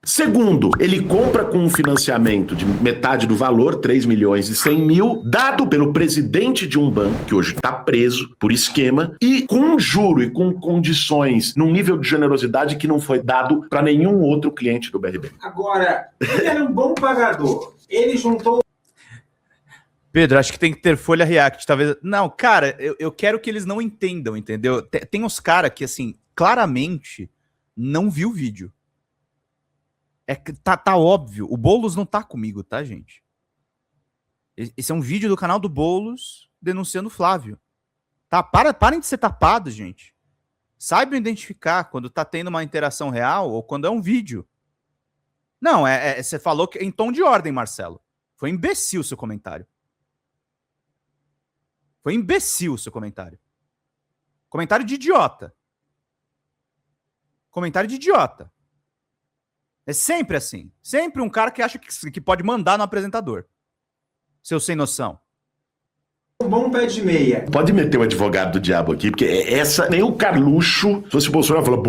Segundo, ele compra com um financiamento de metade do valor, 3.100.000, dado pelo presidente de um banco, que hoje está preso por esquema, e com um juro e com condições, num nível de generosidade que não foi dado para nenhum outro cliente do BRB. Agora, ele era um bom pagador. Ele juntou... Pedro, acho que tem que ter folha react, talvez... Não, cara, eu quero que eles não entendam, entendeu? Tem uns caras que, assim, claramente não viu o vídeo. Tá óbvio. O Boulos não tá comigo, tá, gente? Esse é um vídeo do canal do Boulos denunciando o Flávio. Tá? Parem de ser tapados, gente. Saibam identificar quando tá tendo uma interação real ou quando é um vídeo. Não, você falou que em tom de ordem, Marcelo. Foi imbecil o seu comentário. Foi imbecil o seu comentário. Comentário de idiota. Comentário de idiota. É sempre assim. Sempre um cara que acha que pode mandar no apresentador. Seu sem noção. Um bom pé de meia. Pode meter o advogado do diabo aqui, porque essa, nem o Carluxo, se fosse o Bolsonaro, fala,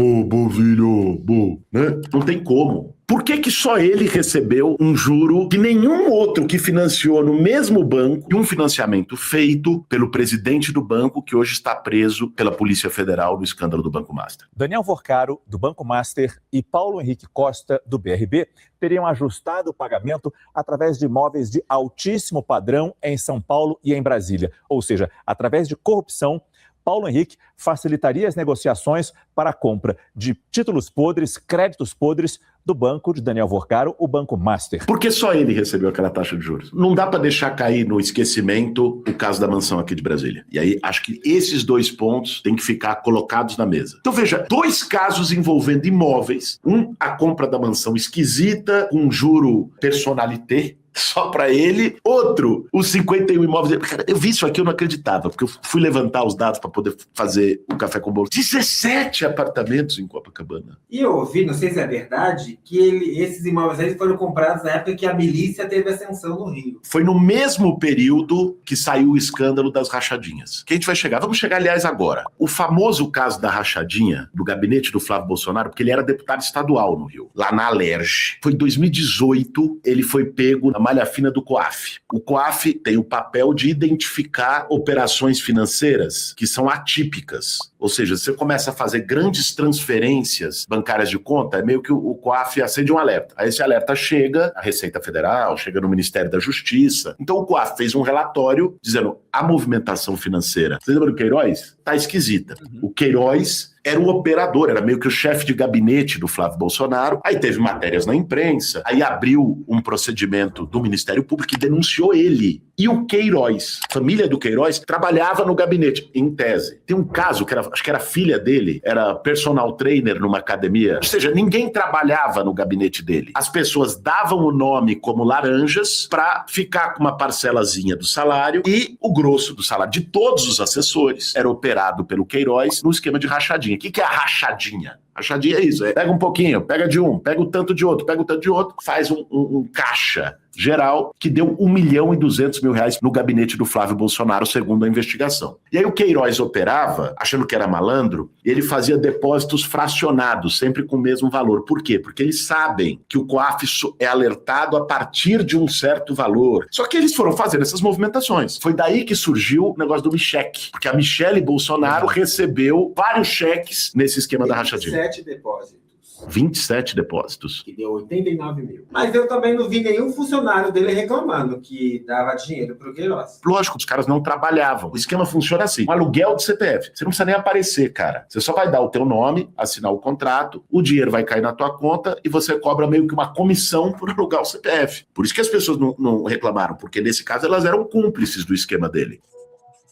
filho, né? Não tem como. Por que só ele recebeu um juro que nenhum outro que financiou no mesmo banco e um financiamento feito pelo presidente do banco que hoje está preso pela Polícia Federal no escândalo do Banco Master? Daniel Vorcaro, do Banco Master, e Paulo Henrique Costa, do BRB, teriam ajustado o pagamento através de imóveis de altíssimo padrão em São Paulo e em Brasília. Ou seja, através de corrupção, Paulo Henrique facilitaria as negociações para a compra de títulos podres, créditos podres do banco de Daniel Vorcaro, o Banco Master. Porque só ele recebeu aquela taxa de juros. Não dá para deixar cair no esquecimento o caso da mansão aqui de Brasília. E aí, acho que esses dois pontos têm que ficar colocados na mesa. Então, veja, dois casos envolvendo imóveis. Um, a compra da mansão esquisita, um juro personalité, só para ele. Outro, os 51 imóveis. Cara, eu vi isso aqui, eu não acreditava, porque eu fui levantar os dados para poder fazer o café com bolo. 17 apartamentos em Copacabana. E eu ouvi, não sei se é verdade, que esses imóveis aí foram comprados na época que a milícia teve ascensão no Rio. Foi no mesmo período que saiu o escândalo das rachadinhas. Que a gente vai chegar? Vamos chegar, aliás, agora. O famoso caso da rachadinha, do gabinete do Flávio Bolsonaro, porque ele era deputado estadual no Rio, lá na Alerj. Foi em 2018, ele foi pego na malha fina do COAF. O COAF tem o papel de identificar operações financeiras que são atípicas. Ou seja, você começa a fazer grandes transferências bancárias de conta, é meio que o COAF acende um alerta. Aí esse alerta chega à Receita Federal, chega no Ministério da Justiça. Então o COAF fez um relatório dizendo a movimentação financeira. Você lembra do Queiroz? Tá esquisita. O Queiroz era o operador, era meio que o chefe de gabinete do Flávio Bolsonaro. Aí teve matérias na imprensa, aí abriu um procedimento do Ministério Público que denunciou ele. E o Queiroz, família do Queiroz, trabalhava no gabinete, em tese. Tem um caso, acho que era a filha dele, era personal trainer numa academia. Ou seja, ninguém trabalhava no gabinete dele. As pessoas davam o nome como laranjas para ficar com uma parcelazinha do salário e o grosso do salário de todos os assessores era operado pelo Queiroz no esquema de rachadinha. O que é a rachadinha? Rachadinha é isso, pega um pouquinho, pega de um, pega o tanto de outro, pega o tanto de outro, faz um caixa geral que deu R$1.200.000 no gabinete do Flávio Bolsonaro, segundo a investigação. E aí o Queiroz operava, achando que era malandro, e ele fazia depósitos fracionados, sempre com o mesmo valor. Por quê? Porque eles sabem que o COAF é alertado a partir de um certo valor. Só que eles foram fazendo essas movimentações. Foi daí que surgiu o negócio do cheque, porque a Michele Bolsonaro recebeu vários cheques nesse esquema da rachadinha. 27 depósitos. 27 depósitos. Que deu 89 mil. Mas eu também não vi nenhum funcionário dele reclamando que dava dinheiro pro Queiroz. Lógico, os caras não trabalhavam. O esquema funciona assim. Um aluguel de CPF. Você não precisa nem aparecer, cara. Você só vai dar o teu nome, assinar o contrato, o dinheiro vai cair na tua conta e você cobra meio que uma comissão por alugar o CPF. Por isso que as pessoas não reclamaram, porque nesse caso elas eram cúmplices do esquema dele.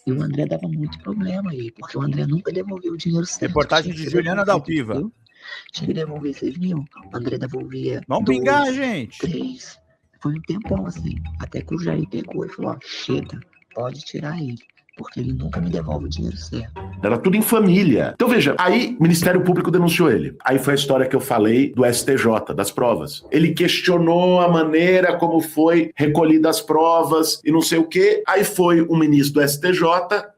E o André dava muito problema aí, porque o André nunca devolveu o dinheiro certo. Reportagem de Juliana Dalpiva. Tinha que devolver, vocês viram? O André devolvia Vamos 2, pingar, gente. 3. Foi um tempão assim. Até que o Jair pegou e falou, ó, chega, pode tirar ele. porque ele nunca me devolve o dinheiro certo. Era tudo em família. Então veja, aí o Ministério Público denunciou ele. Aí foi a história que eu falei do STJ, das provas. Ele questionou a maneira como foi recolhida as provas e não sei o quê. Aí foi o ministro do STJ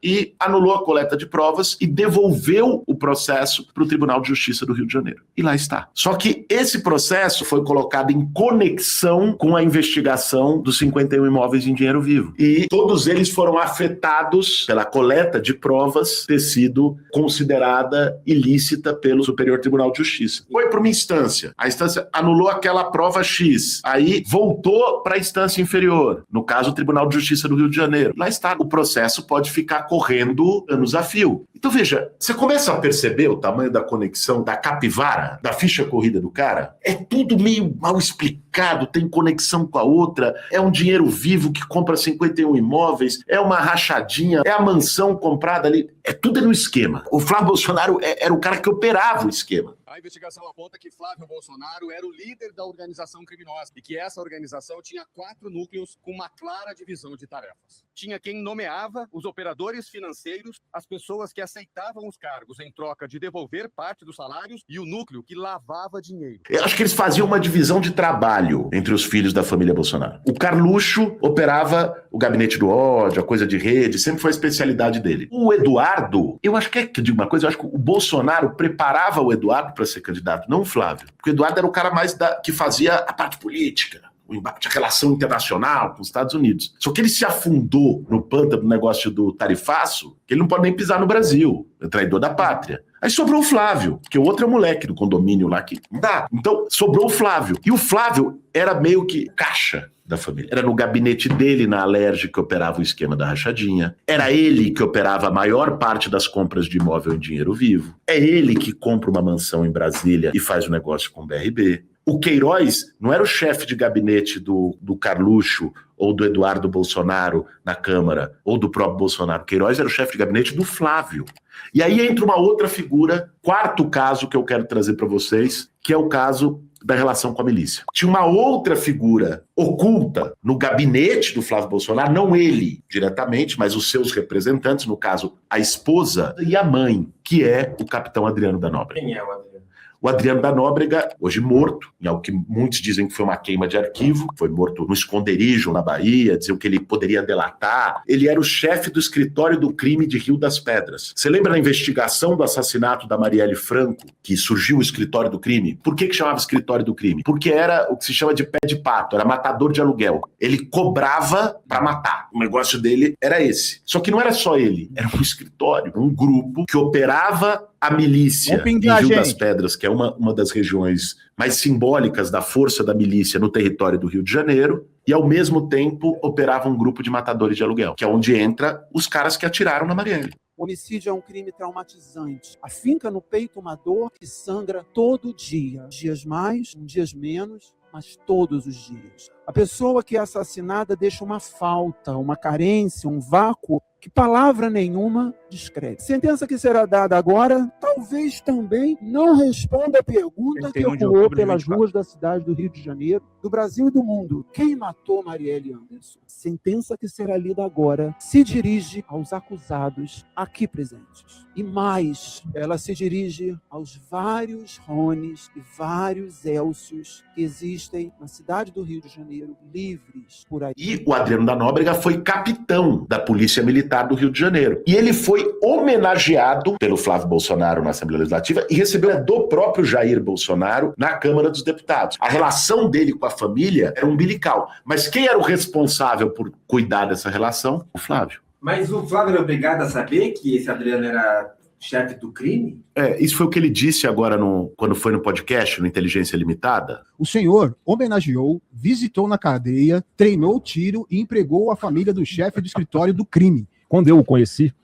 e anulou a coleta de provas e devolveu o processo para o Tribunal de Justiça do Rio de Janeiro. E lá está. Só que esse processo foi colocado em conexão com a investigação dos 51 imóveis em dinheiro vivo. E todos eles foram afetados pela coleta de provas ter sido considerada ilícita pelo Superior Tribunal de Justiça. Foi para uma instância. A instância anulou aquela prova X. Aí voltou para a instância inferior. No caso, o Tribunal de Justiça do Rio de Janeiro. Lá está. O processo pode ficar correndo anos a fio. Então veja, você começa a perceber o tamanho da conexão da capivara, da ficha corrida do cara? É tudo meio mal explicado, tem conexão com a outra, é um dinheiro vivo que compra 51 imóveis, é uma rachadinha, é a mansão comprada ali, é tudo no esquema. O Flávio Bolsonaro era o cara que operava o esquema. A investigação aponta que Flávio Bolsonaro era o líder da organização criminosa e que essa organização tinha 4 núcleos com uma clara divisão de tarefas. Tinha quem nomeava os operadores financeiros, as pessoas que aceitavam os cargos em troca de devolver parte dos salários e o núcleo que lavava dinheiro. Eu acho que eles faziam uma divisão de trabalho entre os filhos da família Bolsonaro. O Carluxo operava o gabinete do ódio, a coisa de rede, sempre foi a especialidade dele. O Eduardo, eu acho que eu digo uma coisa, eu acho que o Bolsonaro preparava o Eduardo para ser candidato, não o Flávio. Porque o Eduardo era o cara mais que fazia a parte política, o embate, a relação internacional com os Estados Unidos. Só que ele se afundou no pântano do negócio do tarifaço, que ele não pode nem pisar no Brasil, é traidor da pátria. Aí sobrou o Flávio, que o outro é moleque do condomínio lá que não dá. Então, sobrou o Flávio. E o Flávio era meio que caixa da família. Era no gabinete dele, na Alerj, que operava o esquema da rachadinha. Era ele que operava a maior parte das compras de imóvel em dinheiro vivo. É ele que compra uma mansão em Brasília e faz o negócio com o BRB. O Queiroz não era o chefe de gabinete do Carluxo ou do Eduardo Bolsonaro na Câmara, ou do próprio Bolsonaro. O Queiroz era o chefe de gabinete do Flávio. E aí entra uma outra figura, quarto caso que eu quero trazer para vocês, que é o caso da relação com a milícia. Tinha uma outra figura oculta no gabinete do Flávio Bolsonaro, não ele diretamente, mas os seus representantes, no caso, a esposa e a mãe, que é o capitão Adriano da Nóbrega. Quem é o Adriano? O Adriano da Nóbrega, hoje morto, em algo que muitos dizem que foi uma queima de arquivo, foi morto no esconderijo na Bahia, diziam que ele poderia delatar. Ele era o chefe do escritório do crime de Rio das Pedras. Você lembra da investigação do assassinato da Marielle Franco, que surgiu o escritório do crime? Por que chamava escritório do crime? Porque era o que se chama de pé de pato, era matador de aluguel. Ele cobrava para matar. O negócio dele era esse. Só que não era só ele, era um escritório, um grupo que operava a milícia em Rio das Pedras, que é uma das regiões mais simbólicas da força da milícia no território do Rio de Janeiro, e ao mesmo tempo operava um grupo de matadores de aluguel, que é onde entra os caras que atiraram na Marielle. O homicídio é um crime traumatizante. Afinca no peito uma dor que sangra todo dia. Dias mais, dias menos, mas todos os dias. A pessoa que é assassinada deixa uma falta, uma carência, um vácuo que palavra nenhuma descreve. Sentença que será dada agora, talvez também não responda a pergunta que ecoou pelas ruas da cidade do Rio de Janeiro, do Brasil e do mundo. Quem matou Marielle Anderson? Sentença que será lida agora se dirige aos acusados aqui presentes. E mais, ela se dirige aos vários Rones e vários Élcios que existem na cidade do Rio de Janeiro, livres por aí. E o Adriano da Nóbrega foi capitão da Polícia Militar do Rio de Janeiro. E ele foi homenageado pelo Flávio Bolsonaro na Assembleia Legislativa e recebeu do próprio Jair Bolsonaro na Câmara dos Deputados. A relação dele com a família era umbilical. Mas quem era o responsável por cuidar dessa relação? O Flávio. Mas o Flávio era obrigado a saber que esse Adriano era chefe do crime? Isso foi o que ele disse agora quando foi no podcast, no Inteligência Limitada. O senhor homenageou, visitou na cadeia, treinou tiro e empregou a família do chefe do escritório do crime. Quando eu o conheci,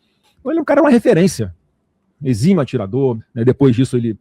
ele é um cara, uma referência. Exímio atirador, né? Depois disso ele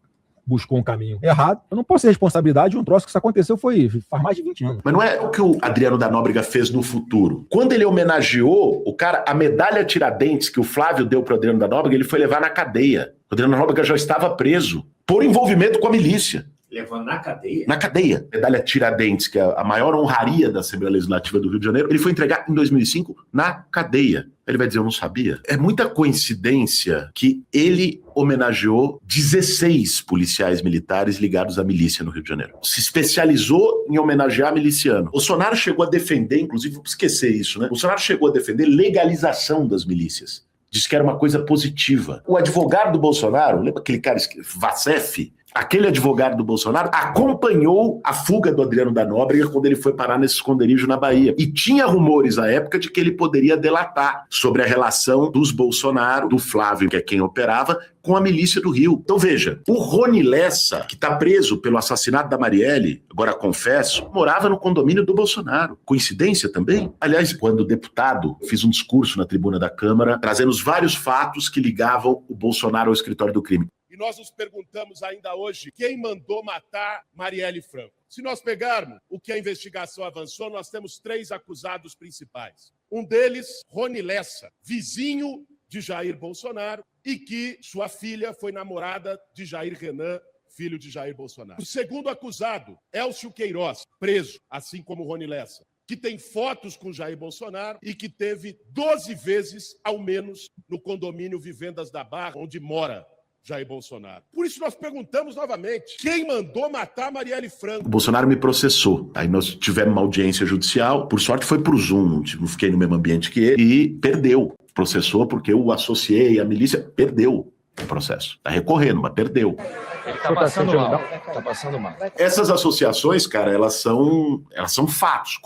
buscou um caminho errado. Eu não posso ter responsabilidade de um troço que isso aconteceu faz mais de 20 anos. Mas não é o que o Adriano da Nóbrega fez no futuro. Quando ele homenageou o cara, a medalha Tiradentes que o Flávio deu para o Adriano da Nóbrega, ele foi levar na cadeia. O Adriano da Nóbrega já estava preso por envolvimento com a milícia. Levando na cadeia? Na cadeia. Medalha Tiradentes, que é a maior honraria da Assembleia Legislativa do Rio de Janeiro, ele foi entregar em 2005 na cadeia. Ele vai dizer, eu não sabia. É muita coincidência que ele homenageou 16 policiais militares ligados à milícia no Rio de Janeiro. Se especializou em homenagear miliciano. Bolsonaro chegou a defender, inclusive, vou esquecer isso, né? Bolsonaro chegou a defender legalização das milícias. Disse que era uma coisa positiva. O advogado do Bolsonaro, lembra aquele cara, Vacef? Aquele advogado do Bolsonaro acompanhou a fuga do Adriano da Nóbrega quando ele foi parar nesse esconderijo na Bahia. E tinha rumores à época de que ele poderia delatar sobre a relação dos Bolsonaro, do Flávio, que é quem operava, com a milícia do Rio. Então veja, o Rony Lessa, que está preso pelo assassinato da Marielle, agora confesso, morava no condomínio do Bolsonaro. Coincidência também? Aliás, quando deputado, fiz um discurso na tribuna da Câmara, trazendo os vários fatos que ligavam o Bolsonaro ao escritório do crime. E nós nos perguntamos ainda hoje quem mandou matar Marielle Franco. Se nós pegarmos o que a investigação avançou, nós temos 3 acusados principais. Um deles, Rony Lessa, vizinho de Jair Bolsonaro e que sua filha foi namorada de Jair Renan, filho de Jair Bolsonaro. O segundo acusado, Elcio Queiroz, preso, assim como Rony Lessa, que tem fotos com Jair Bolsonaro e que teve 12 vezes, ao menos, no condomínio Vivendas da Barra, onde mora Jair Bolsonaro. Por isso nós perguntamos novamente, quem mandou matar Marielle Franco? O Bolsonaro me processou. Aí nós tivemos uma audiência judicial, por sorte foi pro Zoom, não fiquei no mesmo ambiente que ele, e perdeu. Processou porque eu o associei à milícia, perdeu o processo. Tá recorrendo, mas perdeu. Ele tá passando mal. Tá passando mal. Essas associações, cara, elas são fatos.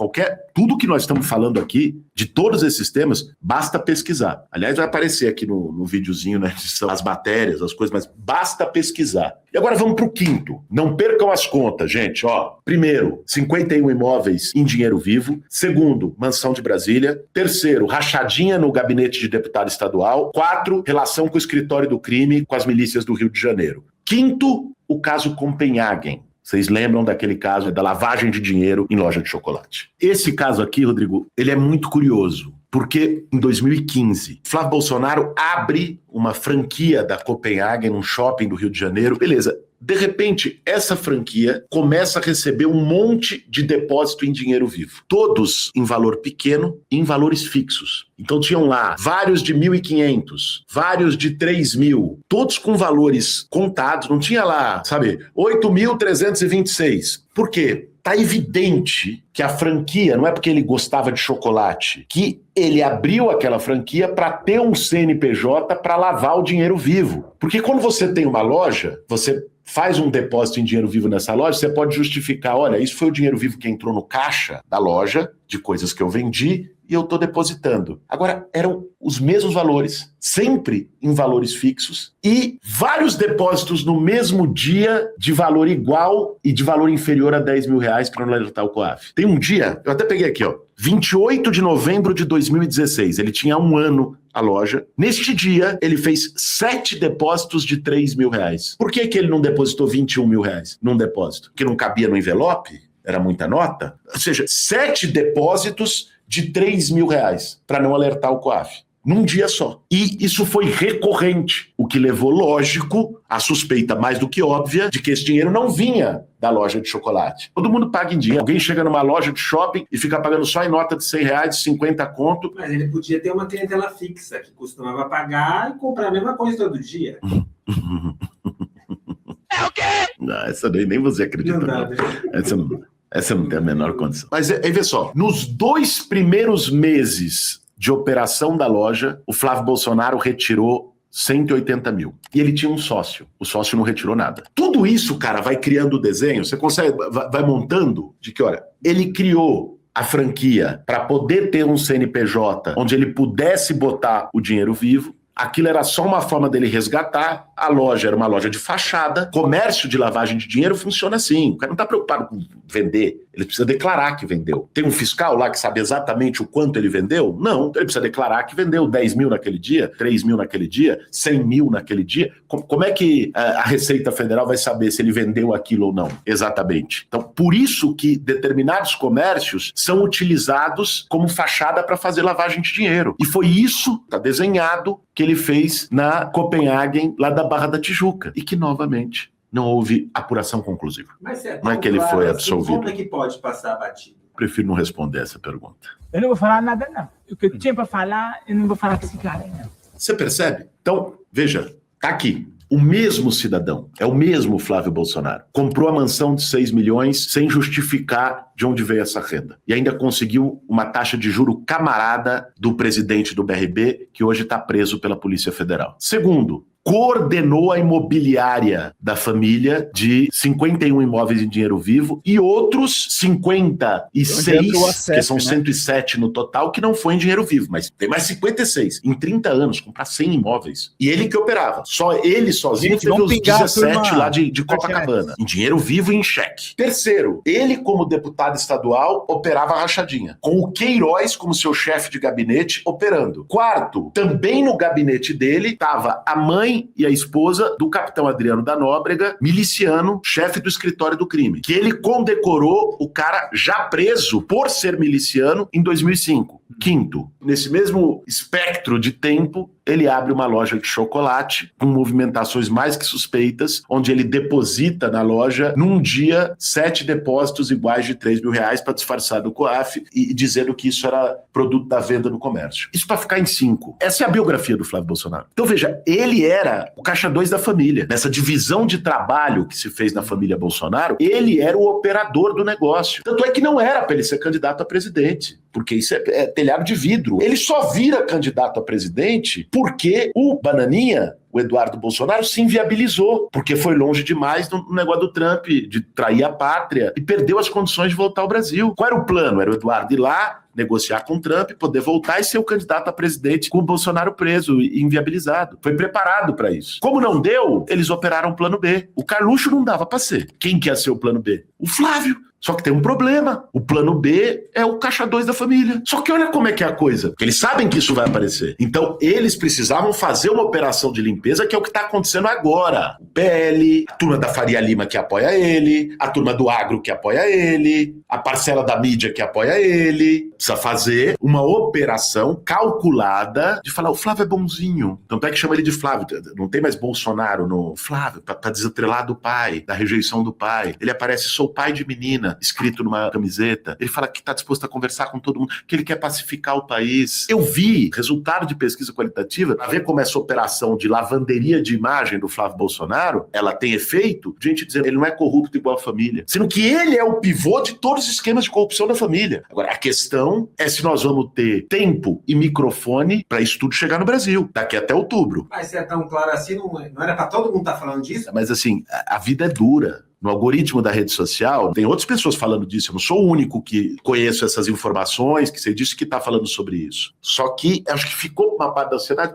Tudo que nós estamos falando aqui, de todos esses temas, basta pesquisar. Aliás, vai aparecer aqui no videozinho, né, as matérias, as coisas, mas basta pesquisar. E agora vamos pro quinto. Não percam as contas, gente, ó. Primeiro, 51 imóveis em dinheiro vivo. Segundo, mansão de Brasília. Terceiro, rachadinha no gabinete de deputado estadual. 4, relação com o escritório do crime com as milícias do Rio de Janeiro. Quinto, o caso Copenhagen. Vocês lembram daquele caso da lavagem de dinheiro em loja de chocolate. Esse caso aqui, Rodrigo, ele é muito curioso, porque em 2015, Flávio Bolsonaro abre uma franquia da Copenhagen num shopping do Rio de Janeiro. Beleza. De repente, essa franquia começa a receber um monte de depósito em dinheiro vivo. Todos em valor pequeno e em valores fixos. Então tinham lá vários de 1.500, vários de 3.000, todos com valores contados. Não tinha lá, sabe, 8.326. Por quê? Tá evidente que a franquia, não é porque ele gostava de chocolate, que ele abriu aquela franquia para ter um CNPJ para lavar o dinheiro vivo. Porque quando você tem uma loja, você faz um depósito em dinheiro vivo nessa loja, você pode justificar, olha, isso foi o dinheiro vivo que entrou no caixa da loja, de coisas que eu vendi, e eu estou depositando. Agora, eram os mesmos valores, sempre em valores fixos, e vários depósitos no mesmo dia de valor igual e de valor inferior a 10 mil reais para não alertar o COAF. Tem um dia, eu até peguei aqui, ó, 28 de novembro de 2016, ele tinha 1 ano a loja. Neste dia, ele fez 7 depósitos de 3 mil reais. Por que ele não depositou 21 mil reais num depósito? Porque não cabia no envelope? Era muita nota? Ou seja, 7 depósitos de 3 mil reais para não alertar o COAF. Num dia só. E isso foi recorrente, o que levou, lógico, a suspeita mais do que óbvia de que esse dinheiro não vinha da loja de chocolate. Todo mundo paga em dinheiro. Alguém chega numa loja de shopping e fica pagando só em nota de 100 reais, 50 conto. Mas ele podia ter uma clientela fixa, que costumava pagar e comprar a mesma coisa todo dia. É o quê? Não, essa daí nem você acredita. Não dá, não. Essa não tem a menor condição. Mas aí vê só, nos 2 primeiros meses de operação da loja, o Flávio Bolsonaro retirou 180 mil. E ele tinha um sócio. O sócio não retirou nada. Tudo isso, cara, vai criando o desenho, você consegue, vai montando de que, olha, ele criou a franquia para poder ter um CNPJ onde ele pudesse botar o dinheiro vivo. Aquilo era só uma forma dele resgatar. A loja era uma loja de fachada. Comércio de lavagem de dinheiro funciona assim. O cara não está preocupado com vender. Ele precisa declarar que vendeu. Tem um fiscal lá que sabe exatamente o quanto ele vendeu? Não. Ele precisa declarar que vendeu 10 mil naquele dia, 3 mil naquele dia, 100 mil naquele dia. Como é que a Receita Federal vai saber se ele vendeu aquilo ou não? Exatamente. Então, por isso que determinados comércios são utilizados como fachada para fazer lavagem de dinheiro. E foi isso, está desenhado, que ele fez na Copenhagen, lá da Barra da Tijuca. E que, novamente, não houve apuração conclusiva. Mas se Não é que ele foi assim, absolvido. como é que pode passar batido? Prefiro não responder essa pergunta. Eu não vou falar nada, não. O que eu tinha para falar, eu não vou falar com esse cara, não. Você percebe? Então, veja, tá aqui. O mesmo cidadão, é o mesmo Flávio Bolsonaro, comprou a mansão de 6 milhões sem justificar de onde veio essa renda. E ainda conseguiu uma taxa de juro camarada do presidente do BRB, que hoje está preso pela Polícia Federal. Segundo, coordenou a imobiliária da família de 51 imóveis em dinheiro vivo e outros 56, que são 107 no total, que não foi em dinheiro vivo, mas tem mais 56. Em 30 anos, comprar 100 imóveis. E ele que operava. Só ele sozinho teve os 17 lá de Copacabana. Em dinheiro vivo e em cheque. Terceiro, ele como deputado estadual operava a rachadinha, com o Queiroz como seu chefe de gabinete operando. Quarto, também no gabinete dele estava a mãe e a esposa do capitão Adriano da Nóbrega, miliciano, chefe do escritório do crime, que ele condecorou o cara já preso por ser miliciano em 2005. Quinto, nesse mesmo espectro de tempo, ele abre uma loja de chocolate com movimentações mais que suspeitas, onde ele deposita na loja, num dia, 7 depósitos iguais de 3 mil reais para disfarçar do COAF e dizendo que isso era produto da venda no comércio. Isso para ficar em 5. Essa é a biografia do Flávio Bolsonaro. Então veja, ele era o caixa 2 da família. Nessa divisão de trabalho que se fez na família Bolsonaro, ele era o operador do negócio. Tanto é que não era para ele ser candidato a presidente, porque isso é telhado de vidro. Ele só vira candidato a presidente porque o Bananinha, o Eduardo Bolsonaro, se inviabilizou, porque foi longe demais no negócio do Trump, de trair a pátria, e perdeu as condições de voltar ao Brasil. Qual era o plano? Era o Eduardo ir lá, negociar com o Trump, poder voltar e ser o candidato a presidente com o Bolsonaro preso e inviabilizado. Foi preparado para isso. Como não deu, eles operaram o plano B. O Carluxo não dava para ser. Quem quer ser o plano B? O Flávio. Só que tem um problema. O plano B é o caixa 2 da família. Só que olha como é que é a coisa. Porque eles sabem que isso vai aparecer. Então, eles precisavam fazer uma operação de limpeza, que é o que está acontecendo agora. O PL, a turma da Faria Lima que apoia ele, a turma do agro que apoia ele, a parcela da mídia que apoia ele. Precisa fazer uma operação calculada de falar, o Flávio é bonzinho. Tanto é que chama ele de Flávio. Não tem mais Bolsonaro no Flávio, para desatrelar do pai, da rejeição do pai. Ele aparece, sou pai de menina, escrito numa camiseta. Ele fala que está disposto a conversar com todo mundo, que ele quer pacificar o país. Eu vi resultado de pesquisa qualitativa para ver como essa operação de lavanderia de imagem do Flávio Bolsonaro, ela tem efeito, gente dizendo ele não é corrupto igual a família. Sendo que ele é o pivô de todos os esquemas de corrupção da família. Agora, a questão é se nós vamos ter tempo e microfone para isso tudo chegar no Brasil, daqui até outubro. Mas se é tão claro assim, não era para todo mundo estar falando disso? Mas assim, a vida é dura. No algoritmo da rede social, tem outras pessoas falando disso. Eu não sou o único que conheço essas informações, que você disse que está falando sobre isso. Só que acho que ficou uma parte da sociedade,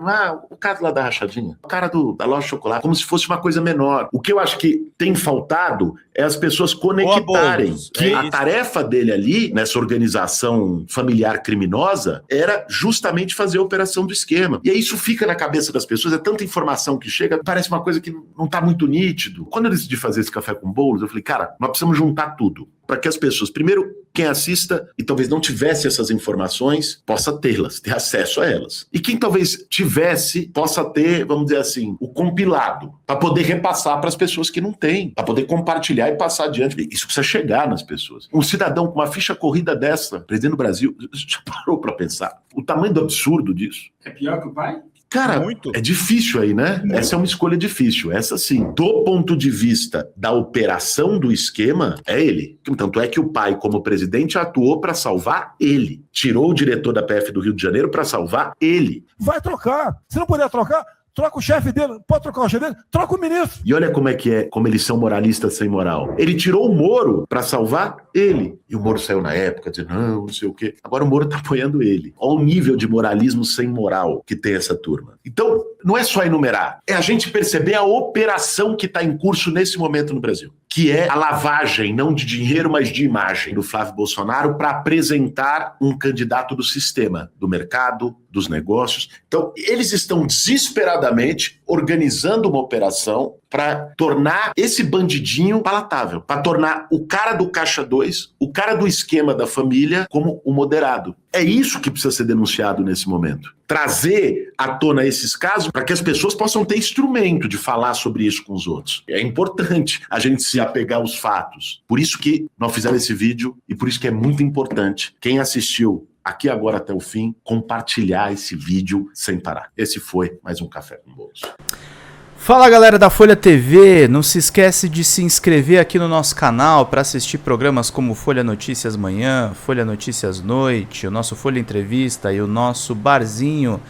o caso lá da rachadinha, o cara da loja de chocolate, como se fosse uma coisa menor. O que eu acho que tem faltado é as pessoas conectarem que a tarefa dele ali, nessa organização familiar criminosa, era justamente fazer a operação do esquema. E aí isso fica na cabeça das pessoas, é tanta informação que chega, parece uma coisa que não está muito nítido. Quando eu decidi fazer esse café com Boulos, eu falei, cara, nós precisamos juntar tudo para que as pessoas, primeiro, quem assista e talvez não tivesse essas informações, possa tê-las, ter acesso a elas. E quem talvez tivesse, possa ter, vamos dizer assim, o compilado, para poder repassar para as pessoas que não têm, para poder compartilhar e passar adiante. Isso precisa chegar nas pessoas. Um cidadão com uma ficha corrida dessa, presidente do Brasil, já parou para pensar o tamanho do absurdo disso? É pior que o pai? Cara, é difícil aí, né? Essa é uma escolha difícil. Essa sim. Do ponto de vista da operação do esquema, é ele. Tanto é que o pai, como presidente, atuou para salvar ele. Tirou o diretor da PF do Rio de Janeiro para salvar ele. Vai trocar. Se não puder trocar, troca o chefe dele. Pode trocar o chefe dele? Troca o ministro. E olha como é que é, como eles são moralistas sem moral. Ele tirou o Moro para salvar ele. E o Moro saiu na época dizendo, não sei o quê. Agora o Moro tá apoiando ele. Olha o nível de moralismo sem moral que tem essa turma. Então, não é só enumerar. É a gente perceber a operação que está em curso nesse momento no Brasil. Que é a lavagem, não de dinheiro, mas de imagem do Flávio Bolsonaro para apresentar um candidato do sistema, do mercado, dos negócios. Então, eles estão desesperadamente organizando uma operação para tornar esse bandidinho palatável, para tornar o cara do Caixa 2, o cara do esquema da família, como o moderado. É isso que precisa ser denunciado nesse momento. Trazer à tona esses casos para que as pessoas possam ter instrumento de falar sobre isso com os outros. É importante a gente se apegar aos fatos. Por isso que nós fizemos esse vídeo e por isso que é muito importante quem assistiu aqui agora até o fim, compartilhar esse vídeo sem parar. Esse foi mais um Café com Bolos. Fala galera da Folha TV, não se esquece de se inscrever aqui no nosso canal para assistir programas como Folha Notícias Manhã, Folha Notícias Noite, o nosso Folha Entrevista e o nosso Barzinho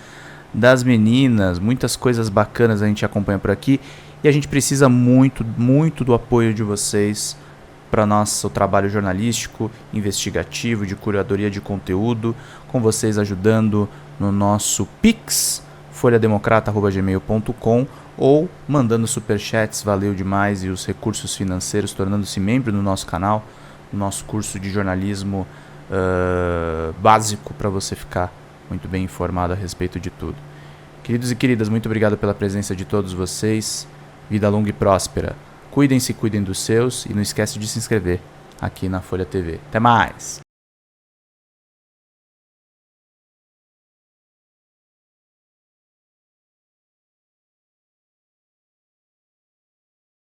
das Meninas. Muitas coisas bacanas a gente acompanha por aqui e a gente precisa muito, muito do apoio de vocês para nosso trabalho jornalístico, investigativo, de curadoria de conteúdo, com vocês ajudando no nosso Pix, folhademocrata@gmail.com, ou mandando superchats, valeu demais, e os recursos financeiros, tornando-se membro do nosso canal, no nosso curso de jornalismo básico, para você ficar muito bem informado a respeito de tudo. Queridos e queridas, muito obrigado pela presença de todos vocês, vida longa e próspera. Cuidem-se, cuidem dos seus e não esquece de se inscrever aqui na Folha TV. Até mais!